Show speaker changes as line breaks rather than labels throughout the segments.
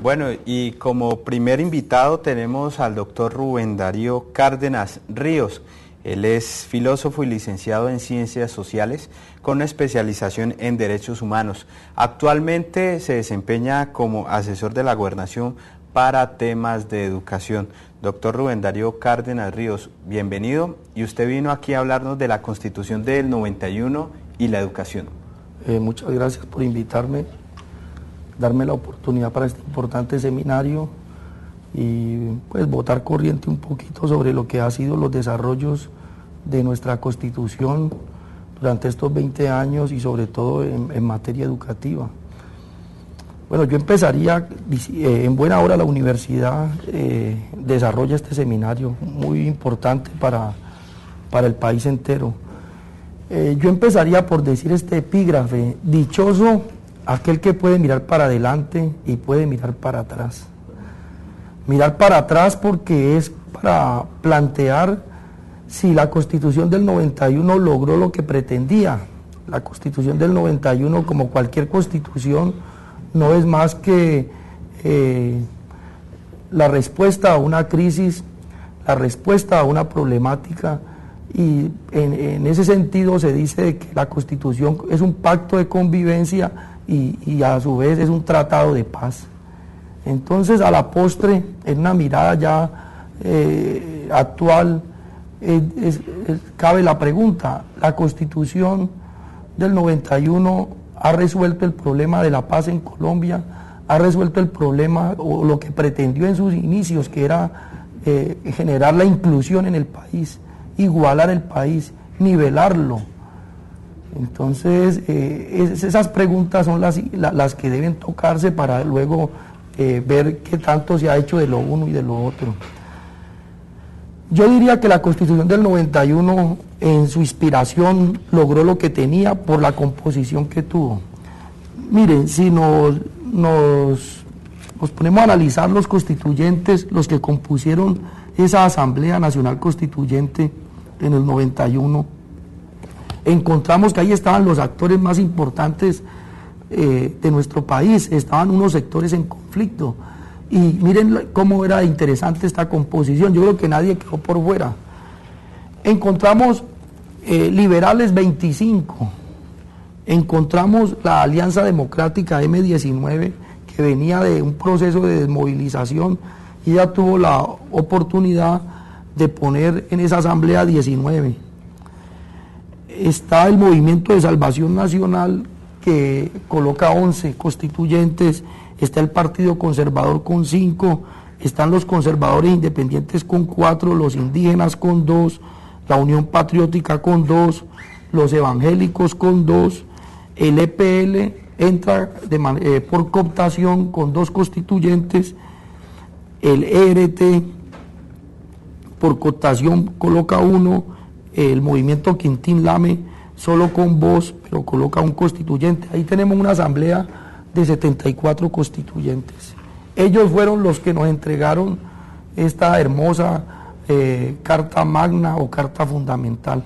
Bueno, y como primer invitado tenemos al doctor Rubén Darío Cárdenas Ríos. Él es filósofo y licenciado en Ciencias Sociales con una especialización en Derechos Humanos. Actualmente se desempeña como asesor de la Gobernación para temas de educación. Doctor Rubén Darío Cárdenas Ríos, bienvenido. Y usted vino aquí a hablarnos de la Constitución del 91 y la educación.
Muchas gracias por invitarme, darme la oportunidad para este importante seminario y pues botar corriente un poquito sobre lo que ha sido los desarrollos de nuestra Constitución durante estos 20 años y sobre todo en materia educativa. Bueno, yo empezaría, en buena hora la universidad desarrolla este seminario muy importante para el país entero. Yo empezaría por decir este epígrafe: dichoso aquel que puede mirar para adelante y puede mirar para atrás. Mirar para atrás porque es para plantear si la Constitución del 91 logró lo que pretendía. La Constitución del 91, como cualquier constitución, no es más que la respuesta a una crisis, la respuesta a una problemática, y en ese sentido se dice que la Constitución es un pacto de convivencia y a su vez es un tratado de paz. Entonces, a la postre, en una mirada ya actual, cabe la pregunta: ¿la Constitución del 91 ha resuelto el problema de la paz en Colombia? ¿Ha resuelto el problema o lo que pretendió en sus inicios, que era generar la inclusión en el país, igualar el país, nivelarlo? Entonces, esas preguntas son las que deben tocarse para luego ver qué tanto se ha hecho de lo uno y de lo otro. Yo diría que la Constitución del 91, en su inspiración, logró lo que tenía por la composición que tuvo. Miren, si nos ponemos a analizar los constituyentes, los que compusieron esa Asamblea Nacional Constituyente en el 91, encontramos que ahí estaban los actores más importantes de nuestro país, estaban unos sectores en conflicto. Y miren cómo era interesante esta composición, yo creo que nadie quedó por fuera. Encontramos liberales 25, encontramos la Alianza Democrática M19, que venía de un proceso de desmovilización, y ella tuvo la oportunidad de poner en esa asamblea 19. Está el Movimiento de Salvación Nacional, que coloca 11 constituyentes. Está el Partido Conservador con 5, están los conservadores independientes con 4, los indígenas con 2, la Unión Patriótica con 2, los evangélicos con 2, el EPL entra por cooptación con 2 constituyentes, el ERT por cooptación coloca 1, el Movimiento Quintín Lame solo con voz, pero coloca un constituyente. Ahí tenemos una asamblea de 74 constituyentes. Ellos fueron los que nos entregaron esta hermosa Carta Magna o Carta Fundamental.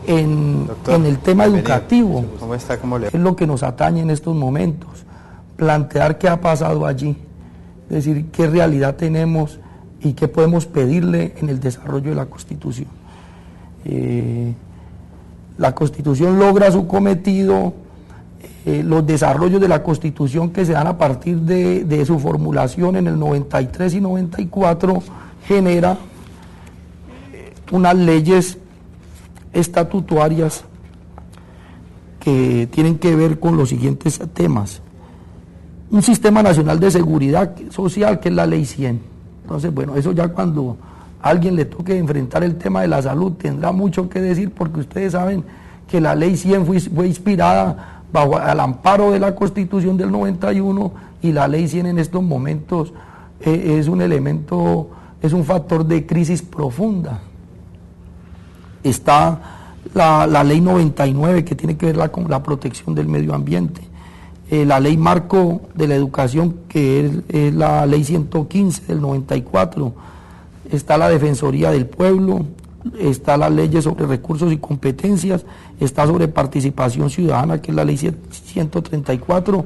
En el tema educativo,
¿cómo está? ¿Cómo le va?
es lo que nos atañe en estos momentos, plantear qué ha pasado allí, es decir, qué realidad tenemos y qué podemos pedirle en el desarrollo de la Constitución. La Constitución logra su cometido, los desarrollos de la Constitución que se dan a partir de su formulación en el 93 y 94 genera unas leyes estatutarias que tienen que ver con los siguientes temas. Un Sistema Nacional de Seguridad Social, que es la Ley 100. Entonces, bueno, eso ya cuando a alguien le toque enfrentar el tema de la salud tendrá mucho que decir, porque ustedes saben que la Ley 100 fue inspirada bajo el amparo de la Constitución del 91, y la Ley 100 en estos momentos es un elemento, es un factor de crisis profunda. Está la Ley 99, que tiene que ver con la protección del medio ambiente. La Ley Marco de la Educación, que es la Ley 115 del 94. Está la Defensoría del Pueblo, está la ley sobre recursos y competencias, está sobre participación ciudadana, que es la ley 134,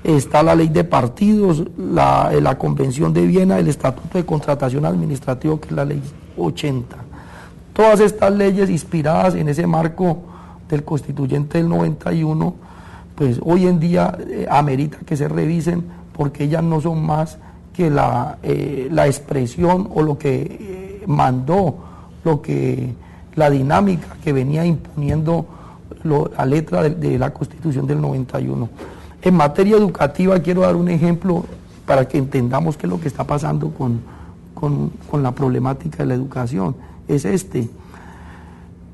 está la ley de partidos, la Convención de Viena, el Estatuto de Contratación Administrativa, que es la ley 80. Todas estas leyes inspiradas en ese marco del constituyente del 91, pues hoy en día amerita que se revisen, porque ellas no son más que la expresión o lo que mandó, la dinámica que venía imponiendo la letra de la Constitución del 91. En materia educativa quiero dar un ejemplo para que entendamos qué es lo que está pasando con la problemática de la educación. Es este.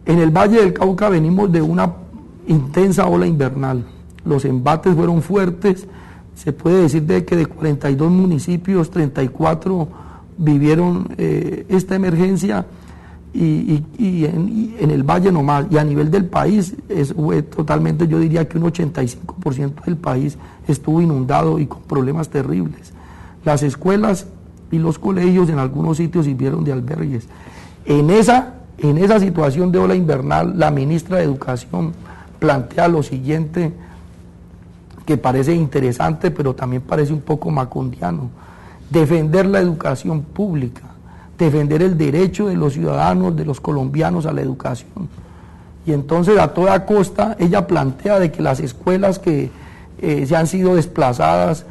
En el Valle del Cauca venimos de una intensa ola invernal. Los embates fueron fuertes. Se puede decir que de 42 municipios, 34 vivieron esta emergencia y en el Valle nomás. Y a nivel del país, fue totalmente, yo diría que un 85% del país estuvo inundado y con problemas terribles. Las escuelas y los colegios en algunos sitios sirvieron de albergues. En esa situación de ola invernal, la ministra de Educación plantea lo siguiente, que parece interesante, pero también parece un poco macundiano: defender la educación pública, defender el derecho de los ciudadanos, de los colombianos a la educación. Y entonces a toda costa ella plantea de que las escuelas que se han sido desplazadas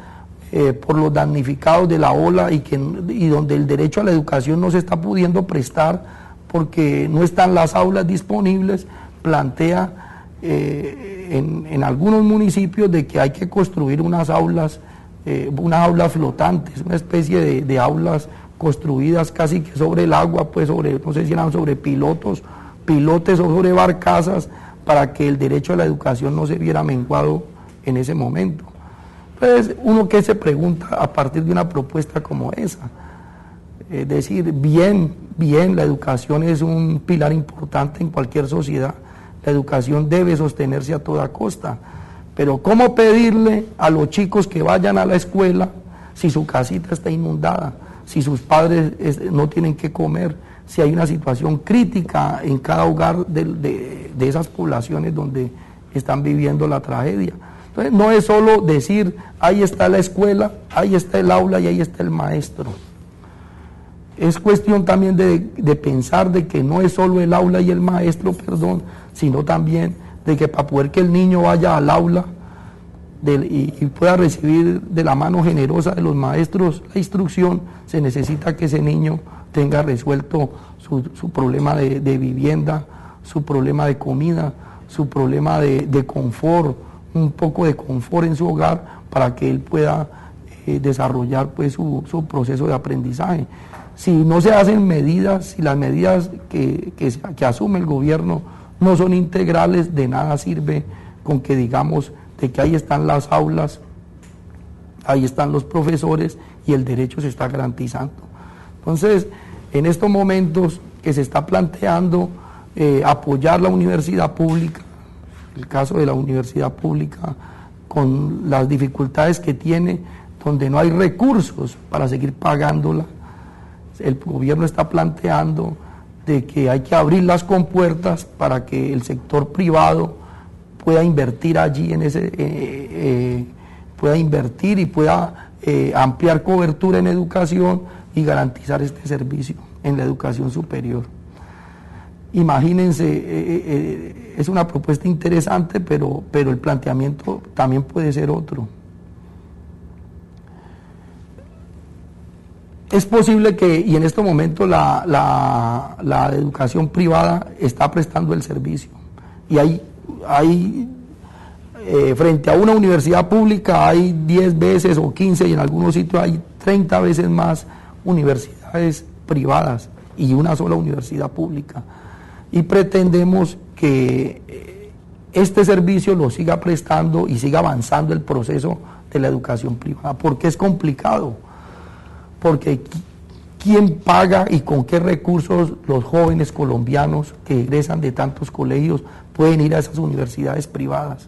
por los damnificados de la ola y donde el derecho a la educación no se está pudiendo prestar porque no están las aulas disponibles, plantea en algunos municipios de que hay que construir unas aulas flotantes, una especie de aulas construidas casi que sobre el agua, pues no sé si eran sobre pilotes o sobre barcazas, para que el derecho a la educación no se viera menguado en ese momento. Entonces, uno que se pregunta a partir de una propuesta como esa, es decir, bien, la educación es un pilar importante en cualquier sociedad, la educación debe sostenerse a toda costa, pero ¿cómo pedirle a los chicos que vayan a la escuela si su casita está inundada, si sus padres no tienen que comer, si hay una situación crítica en cada hogar de esas poblaciones donde están viviendo la tragedia? Entonces, no es solo decir, ahí está la escuela, ahí está el aula y ahí está el maestro. Es cuestión también de pensar de que no es solo el aula y el maestro, sino también de que para poder que el niño vaya al aula y pueda recibir de la mano generosa de los maestros la instrucción, se necesita que ese niño tenga resuelto su problema de vivienda, su problema de comida, su problema de confort, un poco de confort en su hogar, para que él pueda desarrollar pues su proceso de aprendizaje. Si no se hacen medidas, si las medidas que asume el gobierno no son integrales, de nada sirve con que digamos de que ahí están las aulas, ahí están los profesores y el derecho se está garantizando. Entonces, en estos momentos que se está planteando apoyar la universidad pública, el caso de la universidad pública con las dificultades que tiene, donde no hay recursos para seguir pagándola, el gobierno está planteando de que hay que abrir las compuertas para que el sector privado pueda invertir allí pueda invertir y pueda ampliar cobertura en educación y garantizar este servicio en la educación superior. Imagínense, es una propuesta interesante, pero el planteamiento también puede ser otro. Es posible que, y en este momento la educación privada está prestando el servicio, y hay frente a una universidad pública hay 10 veces o 15, y en algunos sitios hay 30 veces más universidades privadas y una sola universidad pública. Y pretendemos que este servicio lo siga prestando y siga avanzando el proceso de la educación privada, porque es complicado, porque ¿quién paga y con qué recursos los jóvenes colombianos que egresan de tantos colegios pueden ir a esas universidades privadas?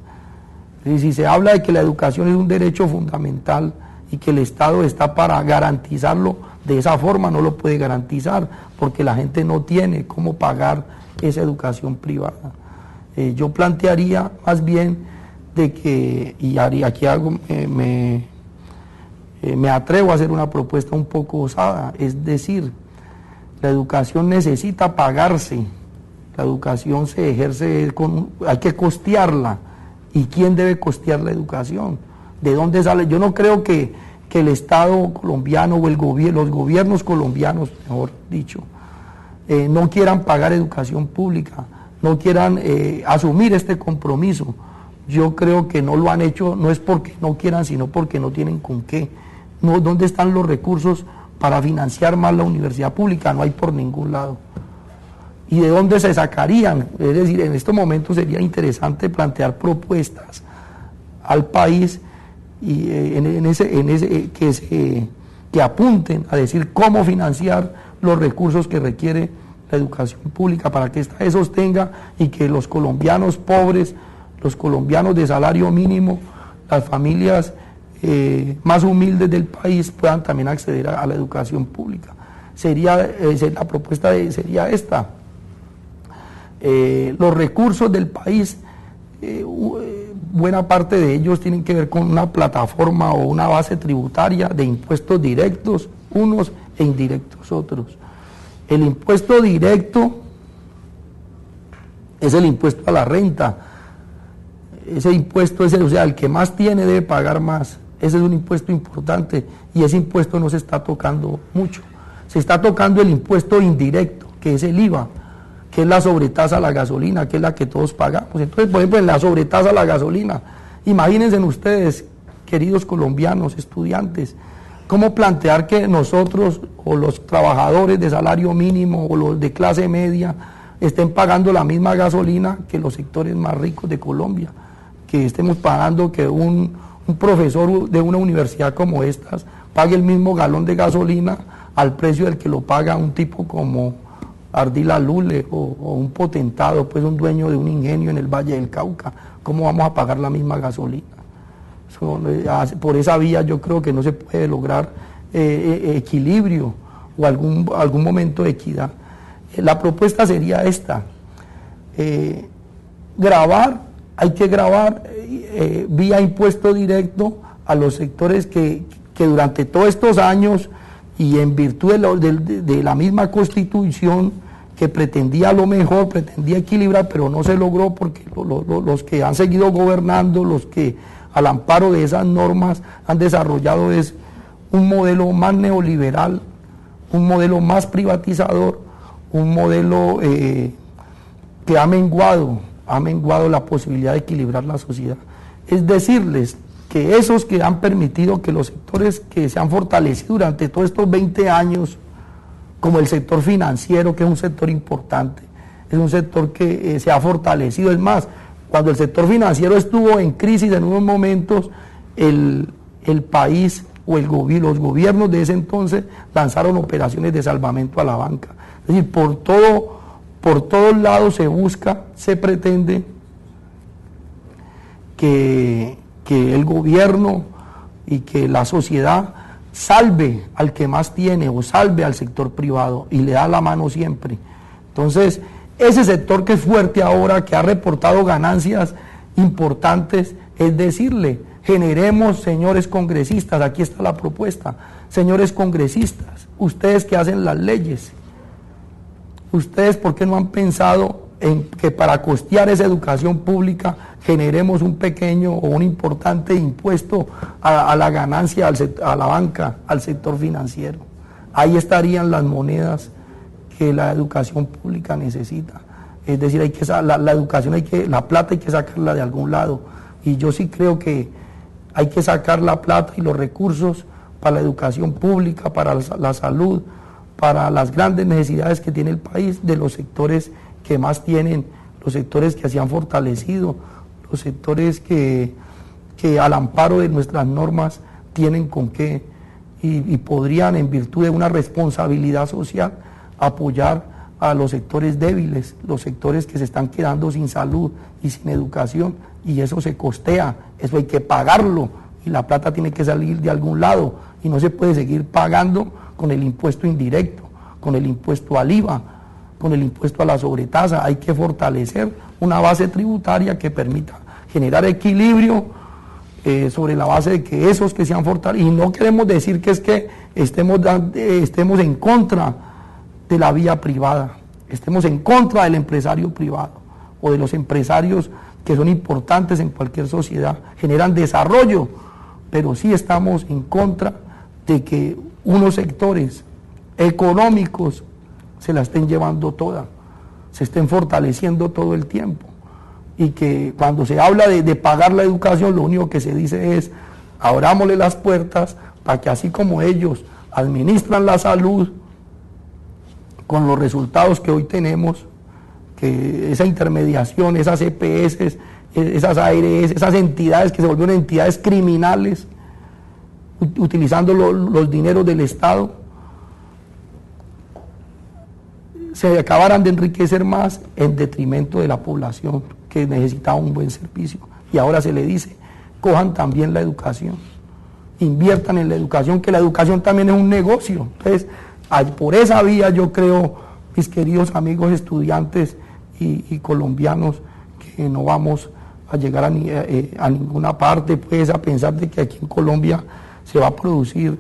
Y si se habla de que la educación es un derecho fundamental y que el Estado está para garantizarlo De esa forma no lo puede garantizar, porque la gente no tiene cómo pagar esa educación privada. Yo plantearía más bien de que, y aquí me atrevo a hacer una propuesta un poco osada, es decir, la educación necesita pagarse, la educación se ejerce, hay que costearla. ¿Y quién debe costear la educación? ¿De dónde sale? Yo no creo que el Estado colombiano o los gobiernos colombianos, mejor dicho, no quieran pagar educación pública, no quieran asumir este compromiso. Yo creo que no lo han hecho, no es porque no quieran, sino porque no tienen con qué. No, ¿dónde están los recursos para financiar más la universidad pública? No hay por ningún lado. ¿Y de dónde se sacarían? Es decir, en estos momentos sería interesante plantear propuestas al país y que apunten a decir cómo financiar los recursos que requiere la educación pública para que ésta se sostenga y que los colombianos pobres, los colombianos de salario mínimo, las familias más humildes del país puedan también acceder a la educación pública. La propuesta sería esta. Los recursos del país, buena parte de ellos tienen que ver con una plataforma o una base tributaria de impuestos directos, unos e indirectos otros. El impuesto directo es el impuesto a la renta. Ese impuesto es el que más tiene debe pagar más. Ese es un impuesto importante y ese impuesto no se está tocando mucho. Se está tocando el impuesto indirecto, que es el IVA, que es la sobretasa a la gasolina, que es la que todos pagamos. Entonces, por ejemplo, en la sobretasa a la gasolina, imagínense ustedes, queridos colombianos, estudiantes, cómo plantear que nosotros o los trabajadores de salario mínimo o los de clase media estén pagando la misma gasolina que los sectores más ricos de Colombia, que estemos pagando que un profesor de una universidad como estas pague el mismo galón de gasolina al precio del que lo paga un tipo como Ardila Lule o un potentado, pues un dueño de un ingenio en el Valle del Cauca. ¿Cómo vamos a pagar la misma gasolina? Por esa vía yo creo que no se puede lograr equilibrio o algún momento de equidad. La propuesta sería esta: hay que grabar vía impuesto directo a los sectores que durante todos estos años y en virtud de la misma Constitución que pretendía lo mejor, pretendía equilibrar, pero no se logró porque los que han seguido gobernando, los que al amparo de esas normas han desarrollado es un modelo más neoliberal, un modelo más privatizador, un modelo que ha menguado la posibilidad de equilibrar la sociedad. Es decirles que esos que han permitido que los sectores que se han fortalecido durante todos estos 20 años, como el sector financiero, que es un sector importante, es un sector que se ha fortalecido. Es más, cuando el sector financiero estuvo en crisis en unos momentos, el país o los gobiernos de ese entonces lanzaron operaciones de salvamento a la banca. Es decir, por todos lados se pretende que el gobierno y que la sociedad salve al que más tiene o salve al sector privado y le da la mano siempre. Entonces, ese sector que es fuerte ahora, que ha reportado ganancias importantes, es decirle, generemos, señores congresistas, aquí está la propuesta, señores congresistas, ustedes que hacen las leyes, ustedes, ¿por qué no han pensado en que para costear esa educación pública generemos un pequeño o un importante impuesto a la ganancia, a la banca, al sector financiero? Ahí estarían las monedas que la educación pública necesita. Es decir, la plata hay que sacarla de algún lado, y yo sí creo que hay que sacar la plata y los recursos para la educación pública, para la salud, para las grandes necesidades que tiene el país, de los sectores que más tienen, los sectores que se han fortalecido, los sectores que al amparo de nuestras normas tienen con qué y podrían, en virtud de una responsabilidad social, apoyar a los sectores débiles, los sectores que se están quedando sin salud y sin educación, y eso se costea, eso hay que pagarlo, y la plata tiene que salir de algún lado, y no se puede seguir pagando con el impuesto indirecto, con el impuesto al IVA, con el impuesto a la sobretasa. Hay que fortalecer una base tributaria que permita generar equilibrio sobre la base de que esos que se han fortalecido, y no queremos decir que es que estemos en contra de la vía privada, estemos en contra del empresario privado o de los empresarios que son importantes en cualquier sociedad, generan desarrollo, pero sí estamos en contra de que unos sectores económicos se la estén llevando toda, se estén fortaleciendo todo el tiempo, y que cuando se habla de pagar la educación, lo único que se dice es: abrámosle las puertas para que, así como ellos administran la salud con los resultados que hoy tenemos, que esa intermediación, esas EPS, esas ARS, esas entidades que se volvieron entidades criminales, utilizando los dineros del Estado, se acabaran de enriquecer más en detrimento de la población que necesitaba un buen servicio. Y ahora se le dice: cojan también la educación, inviertan en la educación, que la educación también es un negocio. Entonces, por esa vía yo creo, mis queridos amigos estudiantes y colombianos, que no vamos a llegar a ninguna parte, pues, a pensar de que aquí en Colombia se va a producir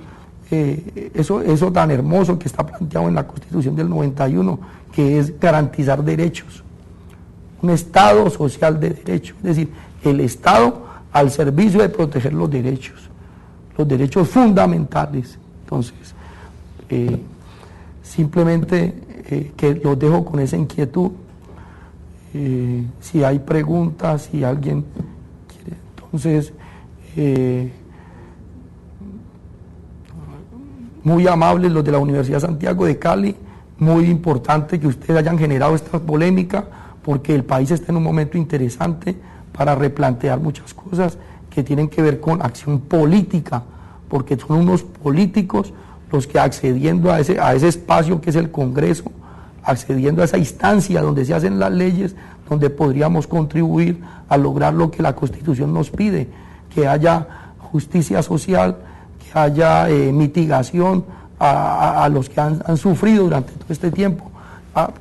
eso tan hermoso que está planteado en la Constitución del 91, que es garantizar derechos, un Estado social de derechos, es decir, el Estado al servicio de proteger los derechos fundamentales. Entonces, simplemente que los dejo con esa inquietud. Si hay preguntas, si alguien quiere, entonces, muy amables los de la Universidad Santiago de Cali, muy importante que ustedes hayan generado esta polémica, porque el país está en un momento interesante para replantear muchas cosas que tienen que ver con acción política, porque son unos políticos los que, accediendo a ese espacio que es el Congreso, accediendo a esa instancia donde se hacen las leyes, donde podríamos contribuir a lograr lo que la Constitución nos pide, que haya justicia social, que haya mitigación a los que han sufrido durante todo este tiempo.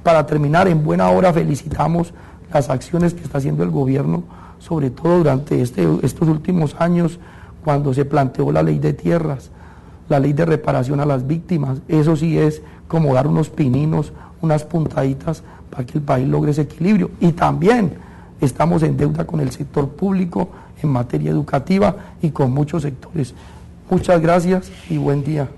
Para terminar, en buena hora felicitamos las acciones que está haciendo el gobierno, sobre todo durante estos últimos años, cuando se planteó la ley de tierras, la ley de reparación a las víctimas. Eso sí es como dar unos pininos, unas puntaditas para que el país logre ese equilibrio. Y también estamos en deuda con el sector público en materia educativa y con muchos sectores. Muchas gracias y buen día.